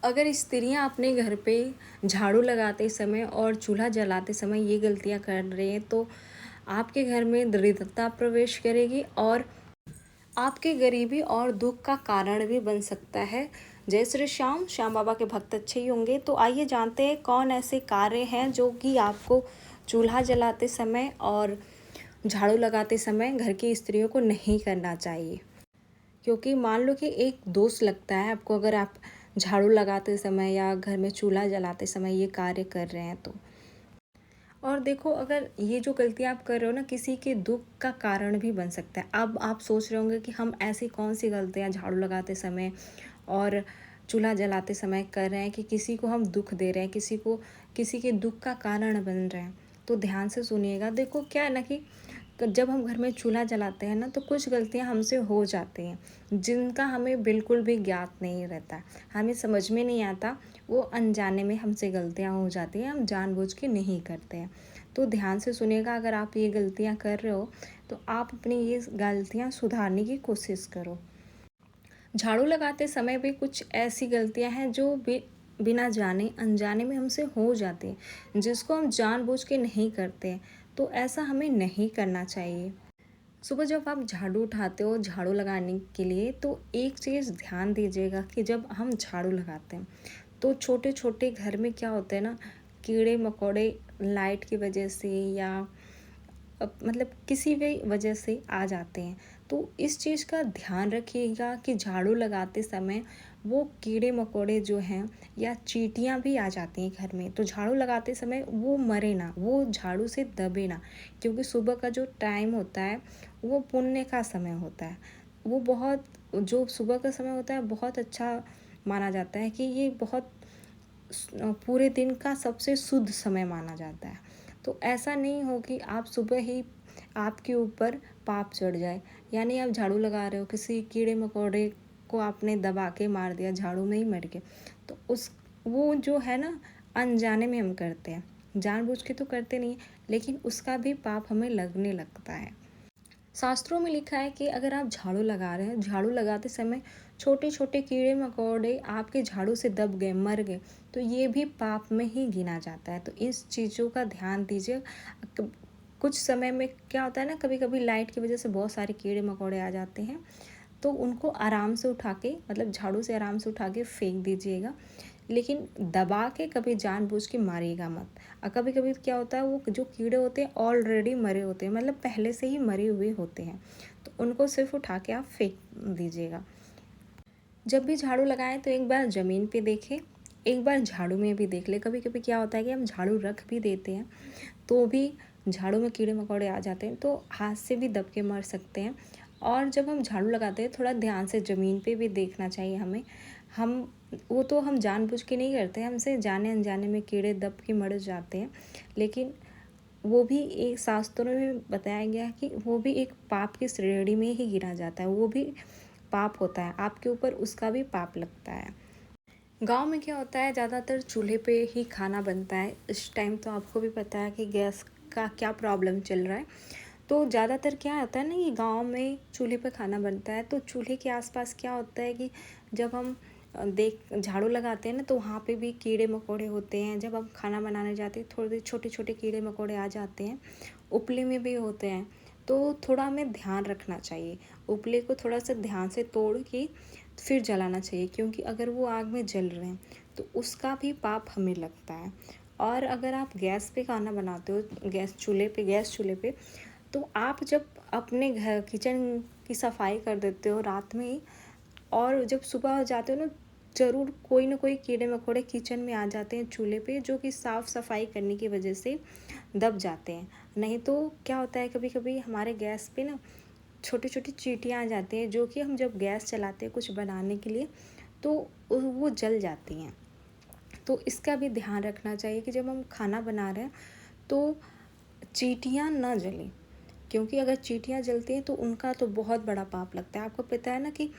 अगर स्त्रियां अपने घर पे झाड़ू लगाते समय और चूल्हा जलाते समय ये गलतियां कर रही हैं तो आपके घर में दरिद्रता प्रवेश करेगी और आपके गरीबी और दुख का कारण भी बन सकता है। जय श्री श्याम। श्याम बाबा के भक्त अच्छे ही होंगे। तो आइए जानते हैं कौन ऐसे कार्य हैं जो कि आपको चूल्हा जलाते समय और झाड़ू लगाते समय घर की स्त्रियों को नहीं करना चाहिए। क्योंकि मान लो कि एक दोष लगता है आपको, अगर आप झाड़ू लगाते समय या घर में चूल्हा जलाते समय ये कार्य कर रहे हैं तो। और देखो, अगर ये जो गलतियाँ आप कर रहे हो ना, किसी के दुख का कारण भी बन सकता है। अब आप सोच रहे होंगे कि हम ऐसी कौन सी गलतियाँ झाड़ू लगाते समय और चूल्हा जलाते समय कर रहे हैं कि किसी को हम दुख दे रहे हैं, किसी के दुख का कारण बन रहे हैं। तो ध्यान से सुनिएगा। देखो क्या है ना कि जब हम घर में चूल्हा जलाते हैं ना तो कुछ गलतियां हमसे हो जाती हैं जिनका हमें बिल्कुल भी ज्ञात नहीं रहता, हमें समझ में नहीं आता। वो अनजाने में हमसे गलतियां हो जाती हैं, हम जानबूझ के नहीं करते हैं। तो ध्यान से सुनिएगा। अगर आप ये गलतियां कर रहे हो तो आप अपनी ये गलतियां सुधारने की कोशिश करो। झाड़ू लगाते समय भी कुछ ऐसी गलतियां हैं जो बिना जाने अनजाने में हमसे हो जाती हैं, जिसको हम जानबूझ के नहीं करते। तो ऐसा हमें नहीं करना चाहिए। सुबह जब आप झाड़ू उठाते हो झाड़ू लगाने के लिए, तो एक चीज़ ध्यान दीजिएगा कि जब हम झाड़ू लगाते हैं तो छोटे छोटे घर में क्या होते हैं ना, कीड़े मकोड़े लाइट की वजह से या मतलब किसी भी वजह से आ जाते हैं। तो इस चीज़ का ध्यान रखिएगा कि झाड़ू लगाते समय वो कीड़े मकोड़े जो हैं या चींटियाँ भी आ जाती हैं घर में, तो झाड़ू लगाते समय वो मरे ना, वो झाड़ू से दबे ना। क्योंकि सुबह का जो टाइम होता है वो पुण्य का समय होता है। वो बहुत, जो सुबह का समय होता है बहुत अच्छा माना जाता है कि ये बहुत पूरे दिन का सबसे शुद्ध समय माना जाता है। तो ऐसा नहीं हो कि आप सुबह ही आपके ऊपर पाप चढ़ जाए। यानी आप झाड़ू लगा रहे हो, किसी कीड़े मकोड़े को आपने दबा के मार दिया, झाड़ू में ही मर गए। तो उस वो जो है ना, अनजाने में हम करते हैं, जानबूझ के तो करते नहीं, लेकिन उसका भी पाप हमें लगने लगता है। शास्त्रों में लिखा है कि अगर आप झाड़ू लगा रहे हैं, झाड़ू लगाते समय छोटे छोटे कीड़े मकोड़े आपके झाड़ू से दब गए, मर गए, तो ये भी पाप में ही गिना जाता है। तो इस चीज़ों का ध्यान दीजिए। कुछ समय में क्या होता है ना, कभी कभी लाइट की वजह से बहुत सारे कीड़े मकोड़े आ जाते हैं, तो उनको आराम से उठा के, मतलब झाड़ू से आराम से उठा के फेंक दीजिएगा। लेकिन दबा के कभी जानबूझ के मारिएगा मत। और कभी कभी क्या होता है, वो जो कीड़े होते हैं ऑलरेडी मरे होते हैं, मतलब पहले से ही मरे हुए होते हैं, तो उनको सिर्फ उठा के आप फेंक दीजिएगा। जब भी झाड़ू लगाएं तो एक बार ज़मीन पे देखें, एक बार झाड़ू में भी देख ले। कभी कभी क्या होता है कि हम झाड़ू रख भी देते हैं तो भी झाड़ू में कीड़े मकोड़े आ जाते हैं, तो हाथ से भी दब के मर सकते हैं। और जब हम झाड़ू लगाते हैं थोड़ा ध्यान से ज़मीन पे भी देखना चाहिए हमें। हम वो तो हम जानबूझ के नहीं करते, हमसे जाने अनजाने में कीड़े दब के मर जाते हैं। लेकिन वो भी एक शास्त्रों में बताया गया है कि वो भी एक पाप की श्रेणी में ही गिना जाता है, वो भी पाप होता है, आपके ऊपर उसका भी पाप लगता है। गांव में क्या होता है, ज़्यादातर चूल्हे पे ही खाना बनता है। इस टाइम तो आपको भी पता है कि गैस का क्या प्रॉब्लम चल रहा है। तो ज़्यादातर क्या होता है ना, ये गांव में चूल्हे पे खाना बनता है, तो चूल्हे के आसपास क्या होता है कि जब हम देख झाड़ू लगाते हैं ना तो वहाँ पे भी कीड़े मकोड़े होते हैं। जब हम खाना बनाने जाते हैं थोड़े छोटे छोटे कीड़े मकोड़े आ जाते हैं, उपले में भी होते हैं। तो थोड़ा हमें ध्यान रखना चाहिए, उपले को थोड़ा सा ध्यान से तोड़ के फिर जलाना चाहिए, क्योंकि अगर वो आग में जल रहे हैं तो उसका भी पाप हमें लगता है। और अगर आप गैस पे खाना बनाते हो, गैस चूल्हे पे, तो आप जब अपने घर किचन की सफाई कर देते हो रात में ही, और जब सुबह हो जाते हो ना, ज़रूर कोई ना कोई कीड़े मकोड़े किचन में आ जाते हैं चूल्हे पे, जो कि साफ़ सफाई करने की वजह से दब जाते हैं। नहीं तो क्या होता है, कभी कभी हमारे गैस पे ना छोटी छोटी चींटियाँ आ जाती हैं, जो कि हम जब गैस चलाते हैं कुछ बनाने के लिए तो वो जल जाती हैं। तो इसका भी ध्यान रखना चाहिए कि जब हम खाना बना रहे हैं तो चींटियाँ ना जलें, क्योंकि अगर चींटियाँ जलती हैं तो उनका तो बहुत बड़ा पाप लगता है। आपको पता है ना कि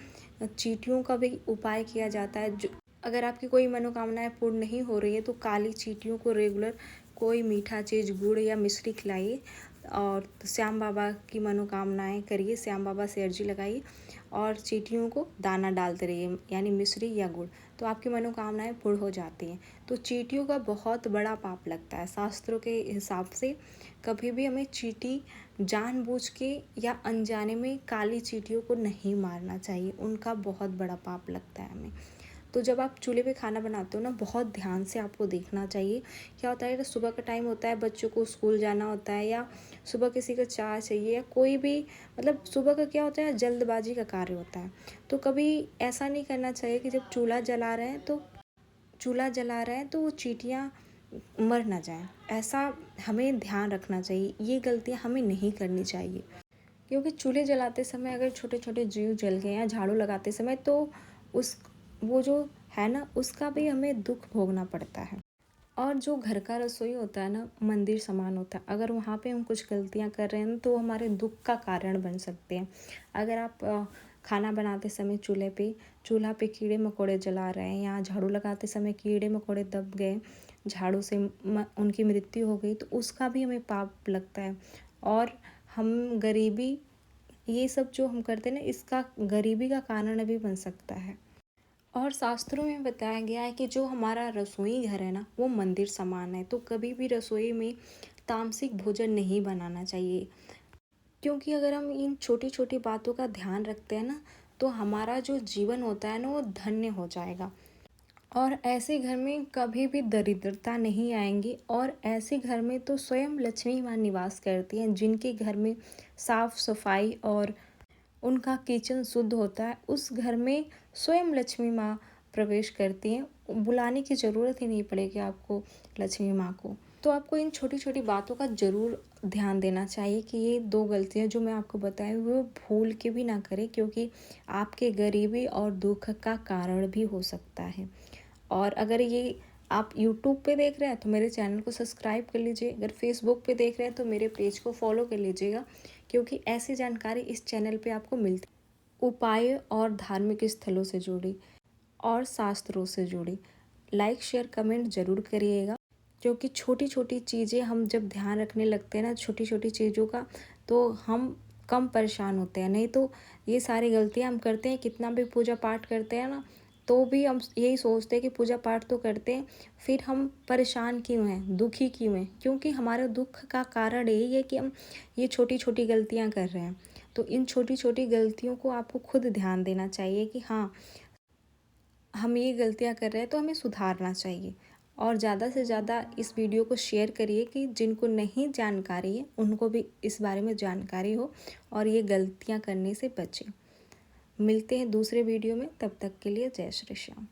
चींटियों का भी उपाय किया जाता है। जो अगर आपकी कोई मनोकामनाएं पूर्ण नहीं हो रही है तो काली चींटियों को रेगुलर कोई मीठा चीज़, गुड़ या मिश्री खिलाइए और श्याम बाबा की मनोकामनाएं करिए, श्याम बाबा से अर्जी लगाइए और चींटियों को दाना डालते रहिए, यानी मिश्री या गुड़। तो आपकी मनोकामनाएं पूर्ण हो जाती हैं। तो चींटियों का बहुत बड़ा पाप लगता है। शास्त्रों के हिसाब से कभी भी हमें चींटी जानबूझ के या अनजाने में काली चींटियों को नहीं मारना चाहिए, उनका बहुत बड़ा पाप लगता है हमें। तो जब आप चूल्हे पे खाना बनाते हो ना, बहुत ध्यान से आपको देखना चाहिए। क्या होता है, सुबह का टाइम होता है, बच्चों को स्कूल जाना होता है, या सुबह किसी को चाय चाहिए, या कोई भी मतलब सुबह का क्या होता है, जल्दबाजी का कार्य होता है। तो कभी ऐसा नहीं करना चाहिए कि जब चूल्हा जला रहे हैं तो वो चींटियाँ मर ना जाएं। ऐसा हमें ध्यान रखना चाहिए, ये गलतियाँ हमें नहीं करनी चाहिए। क्योंकि चूल्हे जलाते समय अगर छोटे छोटे जीव जल गए या झाड़ू लगाते समय, तो उस वो जो है ना, उसका भी हमें दुख भोगना पड़ता है। और जो घर का रसोई होता है ना, मंदिर समान होता है। अगर वहाँ पे हम कुछ गलतियाँ कर रहे हैं तो हमारे दुख का कारण बन सकते हैं। अगर आप खाना बनाते समय चूल्हा पे कीड़े मकोड़े जला रहे हैं, या झाड़ू लगाते समय कीड़े मकोड़े दब गए, झाड़ू से उनकी मृत्यु हो गई, तो उसका भी हमें पाप लगता है। और हम गरीबी, ये सब जो हम करते हैं ना, इसका गरीबी का कारण भी बन सकता है। और शास्त्रों में बताया गया है कि जो हमारा रसोई घर है ना, वो मंदिर समान है। तो कभी भी रसोई में तामसिक भोजन नहीं बनाना चाहिए। क्योंकि अगर हम इन छोटी छोटी बातों का ध्यान रखते हैं ना, तो हमारा जो जीवन होता है ना, वो धन्य हो जाएगा। और ऐसे घर में कभी भी दरिद्रता नहीं आएंगी। और ऐसे घर में तो स्वयं लक्ष्मी माँ निवास करती हैं। जिनके घर में साफ सफाई और उनका किचन शुद्ध होता है, उस घर में स्वयं लक्ष्मी माँ प्रवेश करती हैं। बुलाने की ज़रूरत ही नहीं पड़ेगी आपको लक्ष्मी माँ को। तो आपको इन छोटी छोटी बातों का ज़रूर ध्यान देना चाहिए कि ये 2 गलतियाँ जो मैं आपको बताई वो भूल के भी ना करें, क्योंकि आपके गरीबी और दुख का कारण भी हो सकता है। और अगर ये आप यूट्यूब पे देख रहे हैं तो मेरे चैनल को सब्सक्राइब कर लीजिए। अगर फेसबुक पे देख रहे हैं तो मेरे पेज को फॉलो कर लीजिएगा, क्योंकि ऐसी जानकारी इस चैनल पे आपको मिलती है। उपाय और धार्मिक स्थलों से जुड़ी और शास्त्रों से जुड़ी लाइक शेयर कमेंट ज़रूर करिएगा। क्योंकि छोटी छोटी चीज़ें हम जब ध्यान रखने लगते हैं ना, छोटी छोटी चीज़ों का, तो हम कम परेशान होते हैं। नहीं तो ये सारी गलतियाँ हम करते हैं, कितना भी पूजा पाठ करते हैं ना, तो भी हम यही सोचते हैं कि पूजा पाठ तो करते हैं, फिर हम परेशान क्यों हैं, दुखी क्यों हैं? क्योंकि हमारे दुख का कारण यही है कि हम ये छोटी छोटी गलतियाँ कर रहे हैं। तो इन छोटी छोटी गलतियों को आपको खुद ध्यान देना चाहिए कि हाँ, हम ये गलतियाँ कर रहे हैं तो हमें सुधारना चाहिए। और ज़्यादा से ज़्यादा इस वीडियो को शेयर करिए कि जिनको नहीं जानकारी है उनको भी इस बारे में जानकारी हो और ये गलतियाँ करने से बचें। मिलते हैं दूसरे वीडियो में, तब तक के लिए जय श्री श्याम।